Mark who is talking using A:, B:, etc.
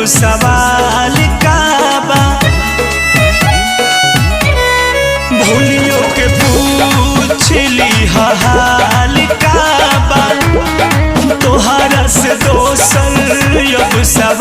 A: सवाल का बा। भूलियो के पूछली हाल का बा, तोहरा से दोसर अब सवाल